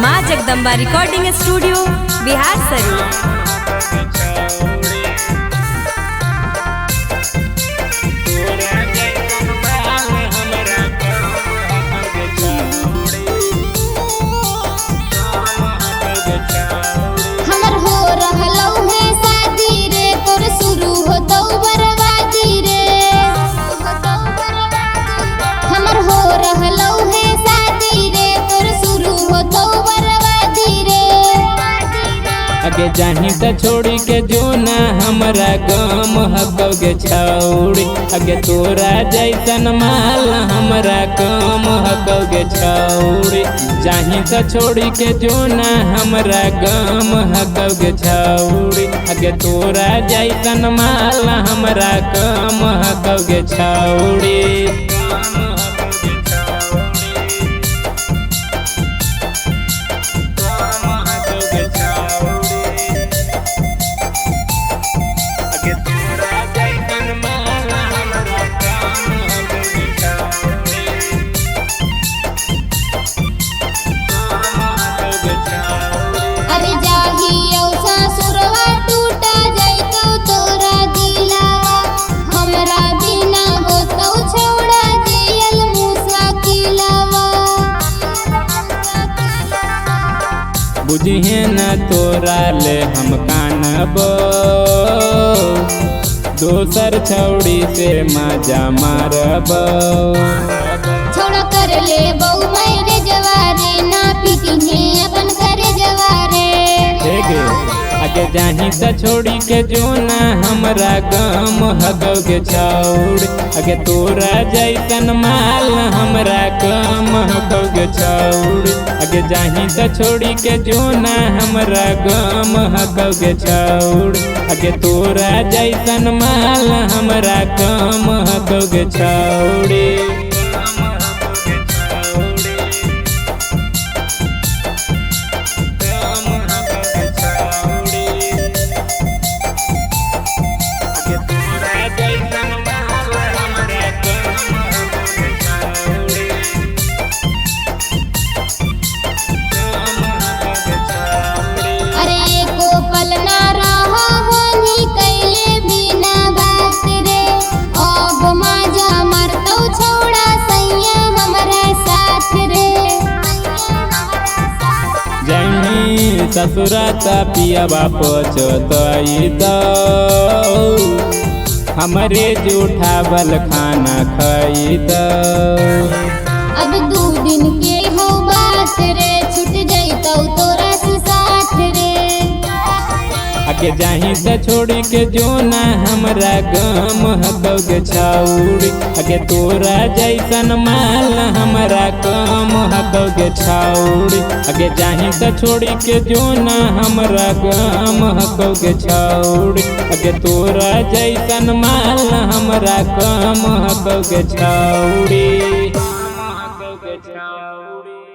माँ Jagdamba recording studio Bihar Sharif. हमर हो रहलौ है शादी रे, तोर शुरू होतौ बर्बादी रे। हमर हो रहलौ है शादी रे, तोर शुरू होतौ बर्बादी रे। आगे जाही त छोड़ी के जो ना हमरा गम हकौगे छौड़ी। आगे तोरा जैसन माल हमरा कम हकौगे छौड़ी। जाही त छोड़ी के जो ना हमरा गम हकौगे छौड़ी। आगे तोरा जैसन माल हमरा कम हकौगे छौड़ी। अरे जाहियौ ससुरवा टूटा जैतौ तोरा दिलवा। हमरा बिना होतौ छौड़ा जियल मुश्किलवा। बुझिए न तोरा ले हम कानबो, दोसर छौड़ी से मजा मारबो। छोड़ा कर ले बहु मेरे जवारे, ना पिटिने अपन करे जवारे। आगे जाही त छोड़ी के जो ना हमरा गम हकौगे छौड़ी। आगे तोरा जैसन माल हमरा कम हकौगे छौड़ी। आगे जाही त छोड़ी के जो ना हमरा गम हकौगे छौड़ी। आगे तोरा जैसन माल हमरा कम हकौगे छौड़ी। अरे एको पल ना रहा होनी कैले बिना बात रे। अब माजा मरतौ छौड़ा सैया हमरा साथ रे। जही ससुरा त पियबा पचतई त हमरे जूठा बल खाना खइत। अब 2 दिन के हो बात रे, छूट जैतौ तोरा से साथ रे। आगे जाही त छोड़ी के जो ना हमरा गम हकौगे छौड़ी। आगे तोरा जैसन माल हमरा कम हकौगे छौड़ी। आगे जाही त छोड़ी के जो ना हमरा गम हकौगे छौड़ी। आगे तोरा जैसन माल हमरा कम हकौगे छौड़ी।